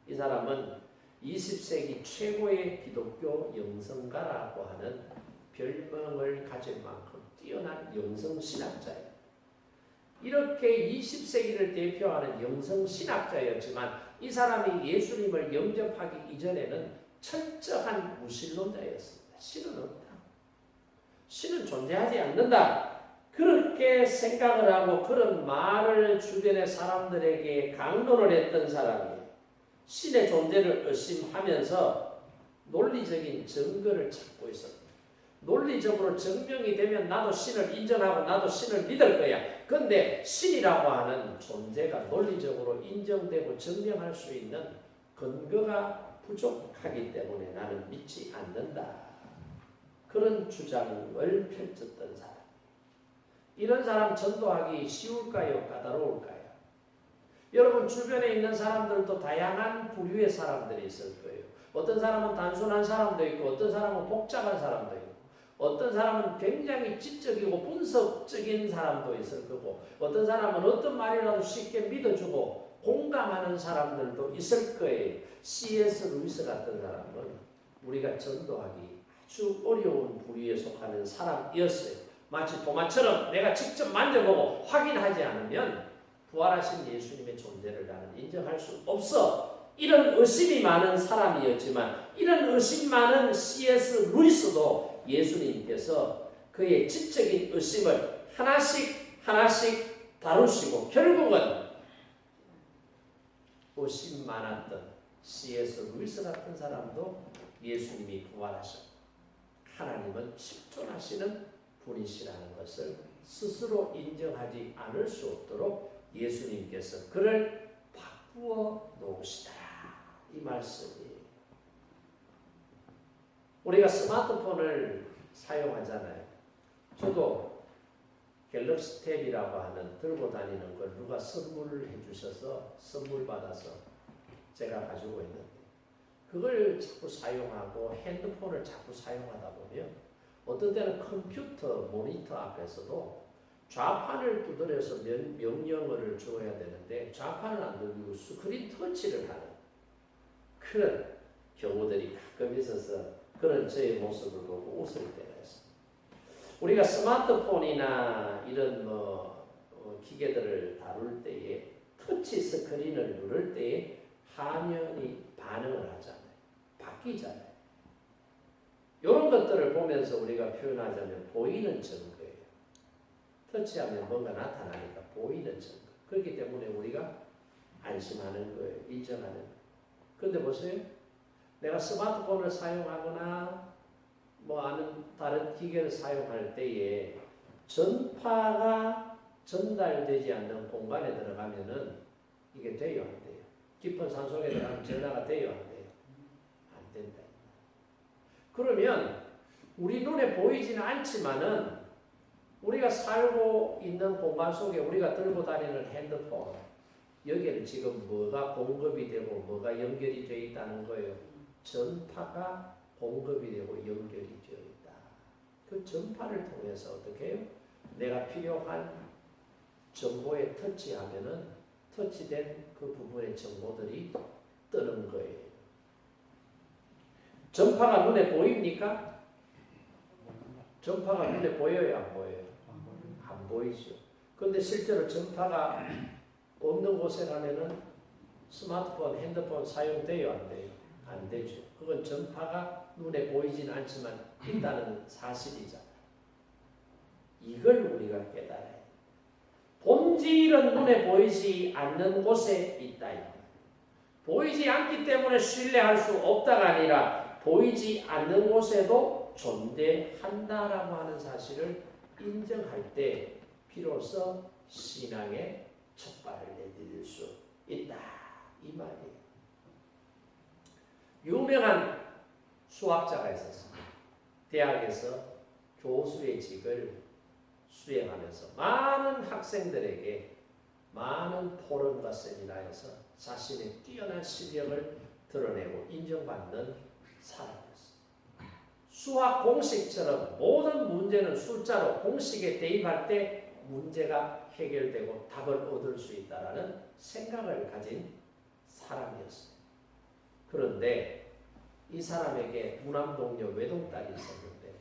이 사람은 20세기 최고의 기독교 영성가라고 하는 별명을 가진 만큼 뛰어난 영성신학자예요. 이렇게 20세기를 대표하는 영성신학자였지만 이 사람이 예수님을 영접하기 이전에는 철저한 무신론자였습니다. 신은 없다. 신은 존재하지 않는다. 그렇게 생각을 하고 그런 말을 주변의 사람들에게 강론을 했던 사람이에요. 신의 존재를 의심하면서 논리적인 증거를 찾고 있었다. 논리적으로 증명이 되면 나도 신을 인정하고 나도 신을 믿을 거야. 그런데 신이라고 하는 존재가 논리적으로 인정되고 증명할 수 있는 근거가 부족하기 때문에 나는 믿지 않는다. 그런 주장을 펼쳤던 사람. 이런 사람 전도하기 쉬울까요? 까다로울까요? 여러분 주변에 있는 사람들도 다양한 부류의 사람들이 있을 거예요. 어떤 사람은 단순한 사람도 있고 어떤 사람은 복잡한 사람도 있고 어떤 사람은 굉장히 지적이고 분석적인 사람도 있을 거고 어떤 사람은 어떤 말이라도 쉽게 믿어주고 공감하는 사람들도 있을 거예요. C.S. 루이스 같은 사람은 우리가 전도하기 아주 어려운 부류에 속하는 사람이었어요. 마치 도마처럼 내가 직접 만져보고 확인하지 않으면 부활하신 예수님의 존재를 나는 인정할 수 없어. 이런 의심이 많은 사람이었지만 이런 의심 많은 C.S. 루이스도 예수님께서 그의 지적인 의심을 하나씩 다루시고 결국은 의심 많았던 C.S. 루이스 같은 사람도 예수님이 부활하셨고 하나님은 실존하시는 분이시라는 것을 스스로 인정하지 않을 수 없도록 예수님께서 그를 바꾸어 놓으시더라. 이 말씀이에요. 우리가 스마트폰을 사용하잖아요. 저도 갤럭시 탭이라고 하는 들고 다니는 걸 누가 선물을 해주셔서 선물 받아서 제가 가지고 있는데 그걸 자꾸 사용하고 핸드폰을 자꾸 사용하다 보면 어떤 때는 컴퓨터 모니터 앞에서도 좌판을 두드려서 명령어를 주어야 되는데 좌판을 안 누르고 스크린 터치를 하는 그런 경우들이 가끔 있어서 그런 저의 모습을 보고 웃을 때가 있습니다. 우리가 스마트폰이나 이런 기계들을 다룰 때에 터치 스크린을 누를 때에 화면이 반응을 하잖아요. 바뀌잖아요. 이런 것들을 보면서 우리가 표현하자면 보이는 증거예요. 터치하면 뭔가 나타나니까 보이는 증거. 그렇기 때문에 우리가 안심하는 거예요. 인정하는 거예요. 그런데 보세요. 내가 스마트폰을 사용하거나 아는 다른 기계를 사용할 때에 전파가 전달되지 않는 공간에 들어가면은 이게 돼요, 안 돼요? 깊은 산속에 들어가면 전화가 돼요, 안 돼요? 안 된다. 그러면 우리 눈에 보이지는 않지만은 우리가 살고 있는 공간 속에 우리가 들고 다니는 핸드폰 여기에는 지금 뭐가 공급이 되고 뭐가 연결이 되어 있다는 거예요. 전파가 공급이 되고 연결이 되어 있다. 그 전파를 통해서 어떻게 해요? 내가 필요한 정보에 터치하면은 터치된 그 부분의 정보들이 뜨는 거예요. 전파가 눈에 보입니까? 전파가 눈에 보여요, 안 보여요? 안 보이죠. 그런데 실제로 전파가 없는 곳에 가면은 스마트폰, 핸드폰 사용돼요, 안 돼요? 안 되죠. 그건 전파가 눈에 보이지는 않지만 있다는 사실이잖아요. 이걸 우리가 깨달아야 돼요. 본질은 눈에 보이지 않는 곳에 있다. 보이지 않기 때문에 신뢰할 수 없다가 아니라 보이지 않는 곳에도 존재한다라고 하는 사실을 인정할 때 비로소 신앙의 첫 발을 내디딜 수 있다. 이 말이에요. 유명한 수학자가 있었습니다. 대학에서 교수의 직을 수행하면서 많은 학생들에게 많은 포럼과 세미나에서 자신의 뛰어난 실력을 드러내고 인정받는 사람이었습니다. 수학 공식처럼 모든 문제는 숫자로 공식에 대입할 때 문제가 해결되고 답을 얻을 수 있다는 생각을 가진 사람이었어요. 그런데 이 사람에게 무남동녀 외동딸이 있었는데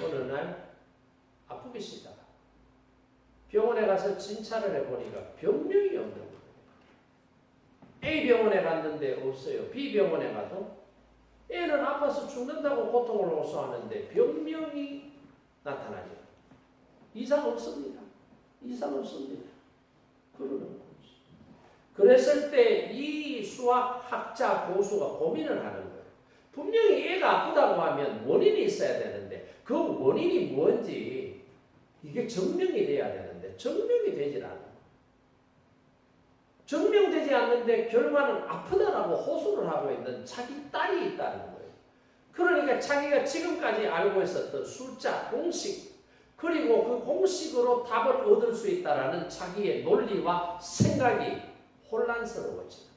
어느 날 아프기 시작하고 병원에 가서 진찰을 해보니까 병명이 없는 거예요. A 병원에 갔는데 없어요. B 병원에 가도 애는 아파서 죽는다고 고통을 호소하는데 병명이 나타나죠. 이상 없습니다. 이상 없습니다. 그러는 거지. 그랬을 때 이 수학학자 교수가 고민을 하는 거예요. 분명히 애가 아프다고 하면 원인이 있어야 되는데 그 원인이 뭔지 이게 증명이 돼야 되는데 증명이 되질 않아요. 증명되지 않는데 결과는 아프다라고 호소를 하고 있는 자기 딸이 있다는 거예요. 그러니까 자기가 지금까지 알고 있었던 숫자, 공식 그리고 그 공식으로 답을 얻을 수 있다라는 자기의 논리와 생각이 혼란스러워지는 거예요.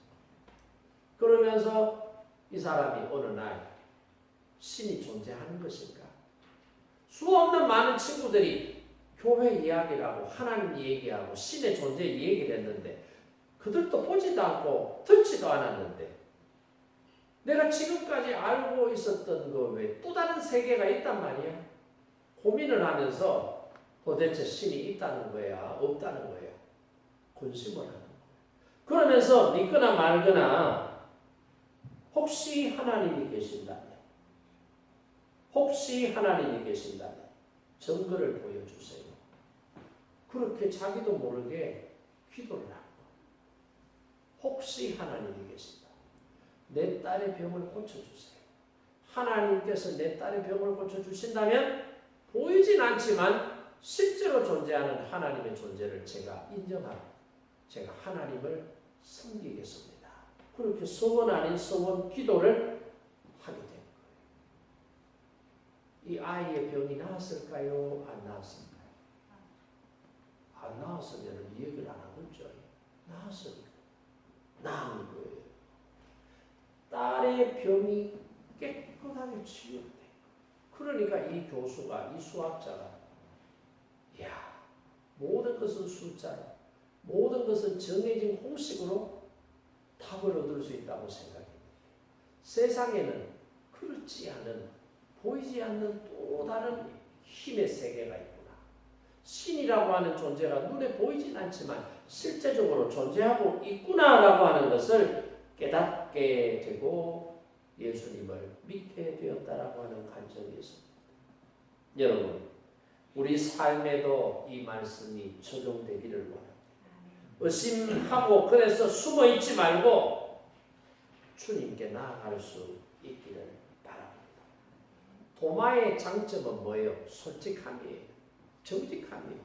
그러면서 이 사람이 어느 날 신이 존재하는 것인가? 수없는 많은 친구들이 교회 이야기라고 하나님 얘기하고 신의 존재 얘기를 했는데 그들도 보지도 않고 듣지도 않았는데 내가 지금까지 알고 있었던 거 외에 또 다른 세계가 있단 말이야. 고민을 하면서 도대체 신이 있다는 거야, 없다는 거야. 근심을 하는 거야. 그러면서 믿거나 말거나 혹시 하나님이 계신다면 혹시 하나님이 계신다면 증거를 보여주세요. 그렇게 자기도 모르게 기도를 하고 혹시 하나님이 계신다. 내 딸의 병을 고쳐주세요. 하나님께서 내 딸의 병을 고쳐주신다면 보이진 않지만 실제로 존재하는 하나님의 존재를 제가 인정하고 제가 하나님을 섬기겠습니다. 그렇게 소원 아닌 소원 기도를 하게 된 거예요. 이 아이의 병이 나았을까요? 안 나았을까요? 안 나았으면 이 얘기를 안 하겠죠. 나았으니까. 나은 거예요. 딸의 병이 깨끗하게 치유돼. 그러니까 이 교수가, 이 수학자가 야, 모든 것은 숫자로 모든 것은 정해진 공식으로 답을 얻을 수 있다고 생각합니다. 세상에는 그렇지 않은 보이지 않는 또 다른 힘의 세계가 있구나. 신이라고 하는 존재가 눈에 보이진 않지만 실제적으로 존재하고 있구나라고 하는 것을 깨닫게 되고 예수님을 믿게 되었다라고 하는 간증이 있습니다. 여러분, 우리 삶에도 이 말씀이 적용되기를 원합니다. 의심하고 그래서 숨어 있지 말고 주님께 나아갈 수 있기를 바랍니다. 도마의 장점은 뭐예요? 솔직함이에요. 정직함이에요.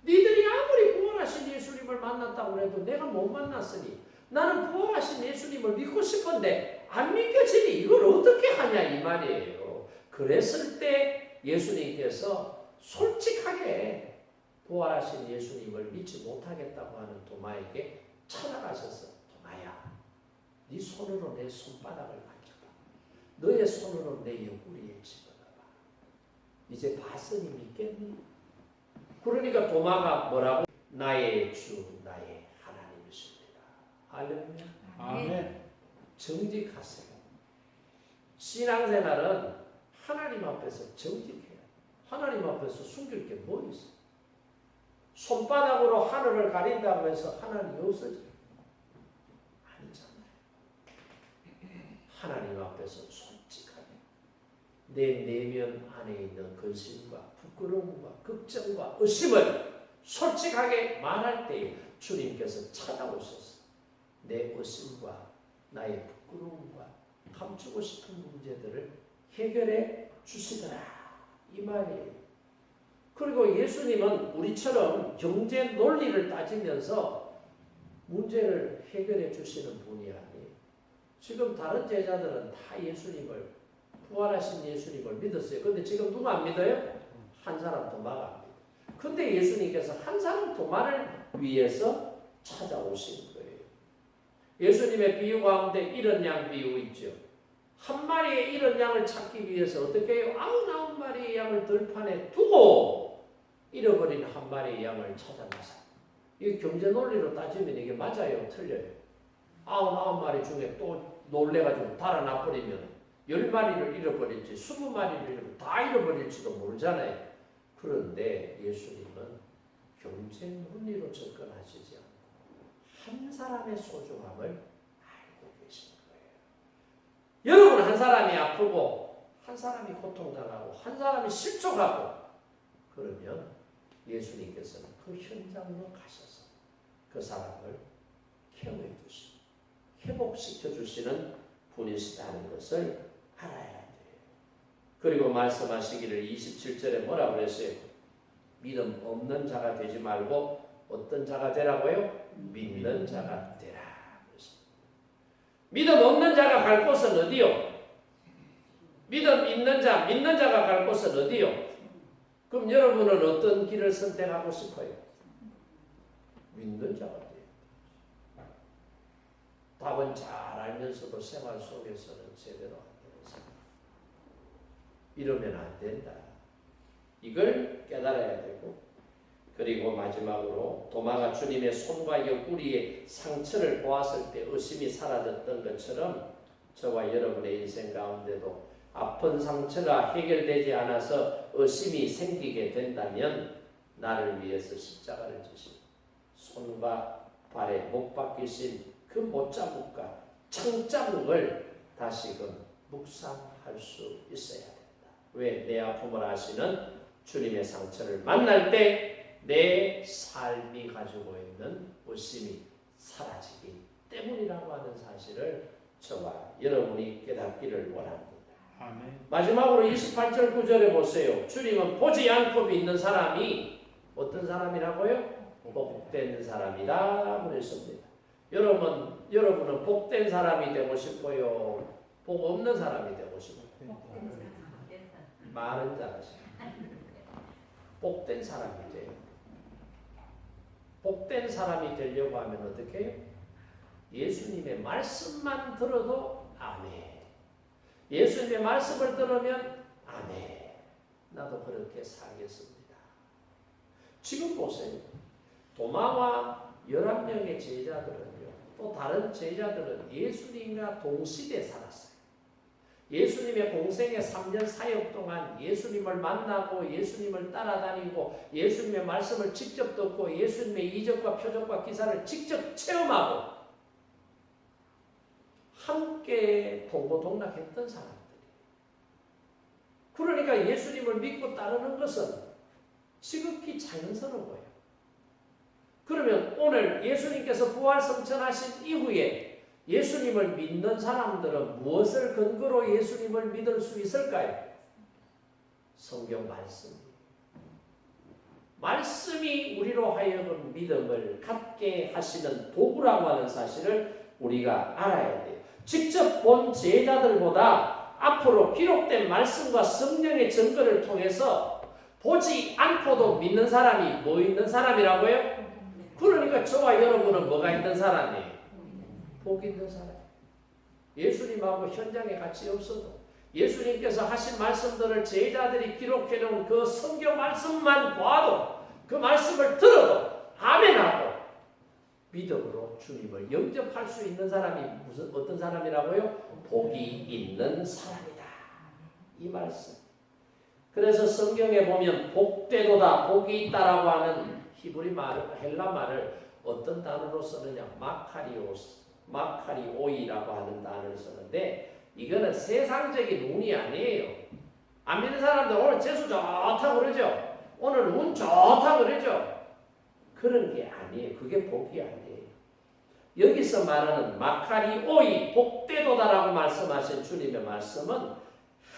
니들이 아무리 부활하신 예수님을 만났다고 해도 내가 못 만났으니 나는 부활하신 예수님을 믿고 싶은데 안 믿겨지니 이걸 어떻게 하냐 이 말이에요. 그랬을 때 예수님께서 솔직하게 부활하신 예수님을 믿지 못하겠다고 하는 도마에게 찾아가셔서 도마야, 네 손으로 내 손바닥을 만져봐. 너의 손으로 내 옆구리에 집어넣어봐. 이제 봤으니 믿겠니? 그러니까 도마가 뭐라고? 나의 주, 나의 하나님이십니다. 할렐루야. 아멘. 정직하세요. 신앙생활은 하나님 앞에서 정직해요. 하나님 앞에서 숨길 게 뭐 있어? 손바닥으로 하늘을 가린다고 해서 하나님이 없어져요? 아니잖아요. 하나님 앞에서 솔직하게 내 내면 안에 있는 근심과 부끄러움과 걱정과 의심을 솔직하게 말할 때에 주님께서 찾아오셔서 내 의심과 나의 부끄러움과 감추고 싶은 문제들을 해결해 주시더라 이 말이에요. 그리고 예수님은 우리처럼 경제 논리를 따지면서 문제를 해결해 주시는 분이 아니에요. 지금 다른 제자들은 다 예수님을 부활하신 예수님을 믿었어요. 근데 지금 누가 안 믿어요? 한 사람 도마가 안 믿어요. 근데 예수님께서 한 사람 도마를 위해서 찾아오신 거예요. 예수님의 비유 가운데 이런 양 비유 있죠. 한 마리의 이런 양을 찾기 위해서 어떻게 해요? 99마리의 양을 들판에 두고 잃어버린 한 마리의 양을 찾아나서. 이 경제 논리로 따지면 이게 맞아요? 틀려요? 99마리 중에 또 놀래가지고 달아나버리면 10마리를 잃어버릴지 20마리를 잃어버릴지 다 잃어버릴지도 모르잖아요. 그런데 예수님은 경제 논리로 접근하시지 않고 한 사람의 소중함을 알고 계신 거예요. 여러분, 한 사람이 아프고 한 사람이 고통당하고 한 사람이 실족하고 그러면 예수님께서는 그 현장으로 가셔서 그 사람을 케어해 주시고 회복시켜 주시는 분이시다는 것을 알아야 돼요. 그리고 말씀하시기를 27절에 뭐라고 그랬어요? 믿음 없는 자가 되지 말고 어떤 자가 되라고요? 믿는 자가 되라. 믿음 없는 자가 갈 곳은 어디요? 믿음 있는 자, 믿는 자가 갈 곳은 어디요? 그럼 여러분은 어떤 길을 선택하고 싶어요? 믿는 자가 돼요. 답은 잘 알면서도 생활 속에서는 제대로 안 되는 사람. 이러면 안 된다. 이걸 깨달아야 되고, 그리고 마지막으로 도마가 주님의 손과 옆구리에 상처를 보았을 때 의심이 사라졌던 것처럼 저와 여러분의 인생 가운데도 아픈 상처가 해결되지 않아서 의심이 생기게 된다면 나를 위해서 십자가를 지신 손과 발에 못 박히신 그 못자국과 창자국을 다시금 묵상할 수 있어야 된다. 왜? 내 아픔을 아시는 주님의 상처를 만날 때 내 삶이 가지고 있는 의심이 사라지기 때문이라고 하는 사실을 저와 여러분이 깨닫기를 원합니다. 아멘. 마지막으로 28절 9절에 보세요. 주님은 보지 않고 믿는 사람이 어떤 사람이라고요? 복된 사람이다 그랬습니다. 여러분은 복된 사람이 되고 싶어요? 복 없는 사람이 되고 싶어요? 말은 잘하시네. 복된 사람이 돼요. 복된 사람이 되려고 하면 어떻게 해요? 예수님의 말씀만 들어도 아멘. 예수님의 말씀을 들으면 아멘. 나도 그렇게 살겠습니다. 지금 보세요. 도마와 11명의 제자들은요. 또 다른 제자들은 예수님과 동시대에 살았어요. 예수님의 공생의 3년 사역 동안 예수님을 만나고 예수님을 따라다니고 예수님의 말씀을 직접 듣고 예수님의 이적과 표적과 기사를 직접 체험하고 함께 동고동락했던 사람들이. 그러니까 예수님을 믿고 따르는 것은 지극히 자연스러워요. 그러면 오늘 예수님께서 부활 성천하신 이후에 예수님을 믿는 사람들은 무엇을 근거로 예수님을 믿을 수 있을까요? 성경 말씀이에요. 말씀이 우리로 하여금 믿음을 갖게 하시는 도구라고 하는 사실을 우리가 알아야 돼요. 직접 본 제자들보다 앞으로 기록된 말씀과 성령의 증거를 통해서 보지 않고도 믿는 사람이 뭐 있는 사람이라고요? 그러니까 저와 여러분은 뭐가 있는 사람이에요? 복 있는 사람. 예수님하고 현장에 같이 없어도 예수님께서 하신 말씀들을 제자들이 기록해 놓은 그 성경 말씀만 봐도 그 말씀을 들어도 아멘하고 믿음으로 주님을 영접할 수 있는 사람이 어떤 사람이라고요? 복이 있는 사람이다. 이 말씀. 그래서 성경에 보면 복되도다, 복이 있다라고 하는 히브리 말, 헬라 말을 어떤 단어로 쓰느냐? 마카리오이라고 하는 단어를 쓰는데 이거는 세상적인 운이 아니에요. 안 믿는 사람들 오늘 재수 좋다고 그러죠. 오늘 운 좋다고 그러죠. 그런 게 아니에요. 그게 복이 아니에요. 여기서 말하는 마카리오이, 복되도다라고 말씀하신 주님의 말씀은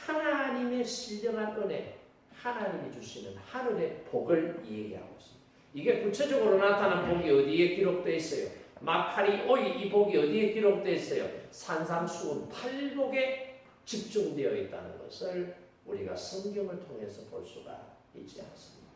하나님의 신령한 은혜, 하나님이 주시는 하늘의 복을 얘기하고 있습니다. 이게 구체적으로 나타난 복이 어디에 기록되어 있어요? 마카리오이, 이 복이 어디에 기록되어 있어요? 산상수훈 8복에 집중되어 있다는 것을 우리가 성경을 통해서 볼 수가 있지 않습니다.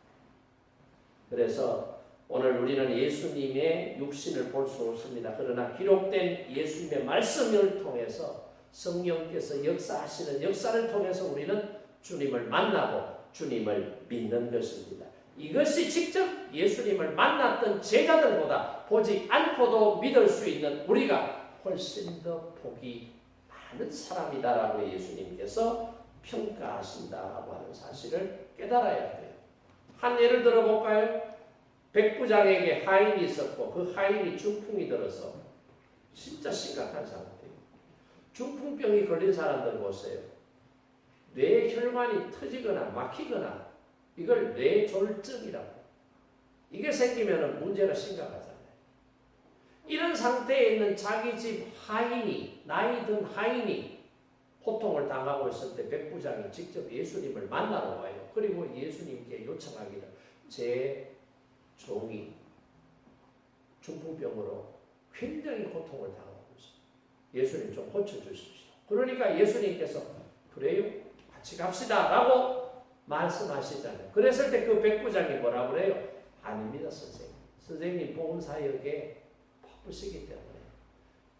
그래서 오늘 우리는 예수님의 육신을 볼 수 없습니다. 그러나 기록된 예수님의 말씀을 통해서 성령께서 역사하시는 역사를 통해서 우리는 주님을 만나고 주님을 믿는 것입니다. 이것이 직접 예수님을 만났던 제자들보다 보지 않고도 믿을 수 있는 우리가 훨씬 더 복이 많은 사람이다라고 예수님께서 평가하신다라고 하는 사실을 깨달아야 돼요. 한 예를 들어볼까요? 백부장에게 하인이 있었고 그 하인이 중풍이 들어서 진짜 심각한 상태예요. 중풍병이 걸린 사람들 보세요. 뇌혈관이 터지거나 막히거나 이걸 뇌졸증이라고. 이게 생기면 문제가 심각하잖아요. 이런 상태에 있는 자기 집 하인이, 나이 든 하인이 고통을 당하고 있을 때 백부장이 직접 예수님을 만나러 와요. 그리고 예수님께 요청하기를 제 종이 중풍병으로 굉장히 고통을 당하고 있어요. 예수님 좀 고쳐주십시오. 그러니까 예수님께서 그래요? 같이 갑시다 라고 말씀하시잖아요. 그랬을 때 그 백부장이 뭐라고 그래요? 아닙니다 선생님. 선생님 복음사역에 바쁘시기 때문에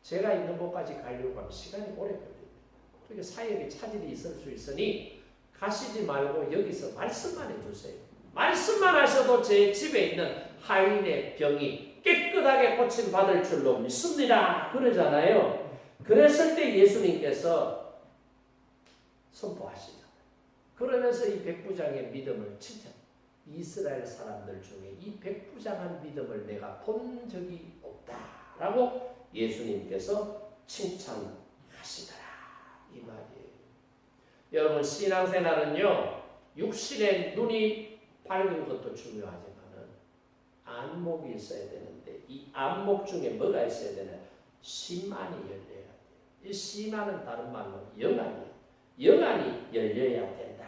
제가 있는 곳까지 가려고 하면 시간이 오래 걸립니다. 그러니까 사역에 차질이 있을 수 있으니 가시지 말고 여기서 말씀만 해주세요. 말씀만 하셔도 제 집에 있는 하인의 병이 깨끗하게 고침받을 줄로 믿습니다. 그러잖아요. 그랬을 때 예수님께서 선포하시죠. 그러면서 이 백부장의 믿음을 칭찬. 이스라엘 사람들 중에 이 백부장한 믿음을 내가 본 적이 없다라고 예수님께서 칭찬하시더라. 이 말이에요. 여러분 신앙생활은요. 육신의 눈이 밝은 것도 중요하지만은 안목이 있어야 되는데 이 안목 중에 뭐가 있어야 되나? 심안이 열려야 돼요. 이 심안은 다른 말로 영안이 열려야 된다.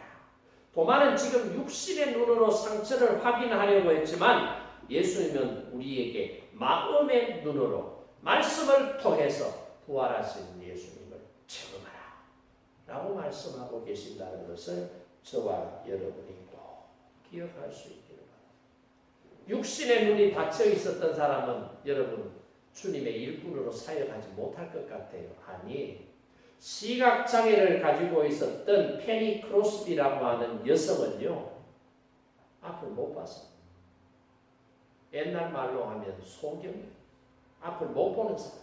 도마는 지금 육신의 눈으로 상처를 확인하려고 했지만 예수님은 우리에게 마음의 눈으로 말씀을 통해서 부활하신 예수님을 체험하라 라고 말씀하고 계신다는 것을 저와 여러분이 꼭 기억할 수 있기를 바랍니다. 육신의 눈이 닫혀 있었던 사람은 여러분 주님의 일꾼으로 사역하지 못할 것 같아요. 아니, 시각장애를 가지고 있었던 페니 크로스비라고 하는 여성은요, 앞을 못 봤어요. 옛날 말로 하면 소경, 앞을 못 보는 사람.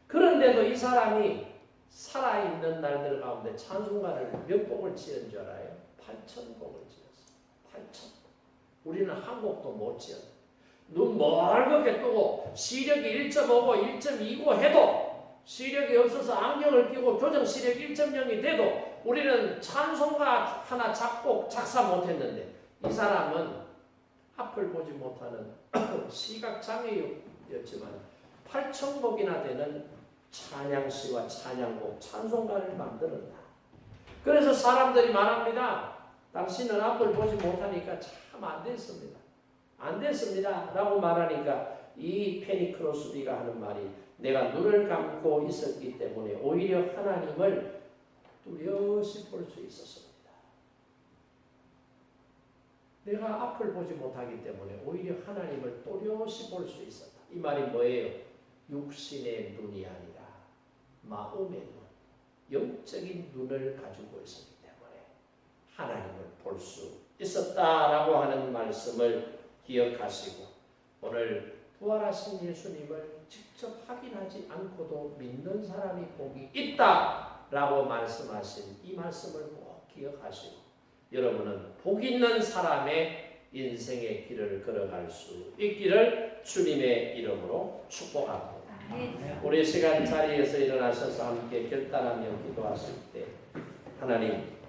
그런데도 이 사람이 살아있는 날들 가운데 찬송가를 몇 곡을 지은 줄 알아요? 8,000곡을 지었어요. 8,000. 우리는 한 곡도 못 지었어요. 눈 멀겋게 뜨고 시력이 1.5고 1.2고 해도 시력이 없어서 안경을 끼고 교정 시력 1.0이 돼도 우리는 찬송가 하나 작곡 작사 못했는데 이 사람은 앞을 보지 못하는 시각장애였지만 8,000곡이나 되는 찬양시와 찬양곡 찬송가를 만들었다. 그래서 사람들이 말합니다. 당신은 앞을 보지 못하니까 참 안 됐습니다. 안 됐습니다. 라고 말하니까 이 페니 크로스비가 하는 말이 내가 눈을 감고 있었기 때문에 오히려 하나님을 뚜렷이 볼 수 있었습니다. 내가 앞을 보지 못하기 때문에 오히려 하나님을 또렷이 볼 수 있었다. 이 말이 뭐예요? 육신의 눈이 아니라 마음의 눈, 영적인 눈을 가지고 있었기 때문에 하나님을 볼 수 있었다라고 하는 말씀을 기억하시고 오늘 부활하신 예수님을 직접 확인하지 않고도 믿는 사람이 복이 있다라고 말씀하신 이 말씀을 꼭 기억하시고 여러분은 복 있는 사람의 인생의 길을 걸어갈 수 있기를 주님의 이름으로 축복합니다. 우리 시간 자리에서 일어나셔서 함께 결단하며 기도하실 때 하나님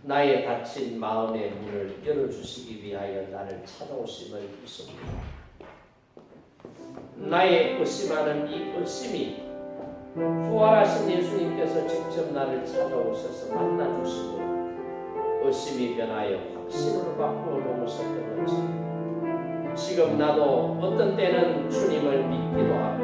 나의 닫힌 마음의 문을 열어주시기 위하여 나를 찾아오심을 믿습니다. 나의 의심하는 이 의심이 부활하신 예수님께서 직접 나를 찾아오셔서 만나주시고 의심이 변하여 확신으로 바꾸어 놓으셨던 것처럼 지금 나도 어떤 때는 주님을 믿기도 하고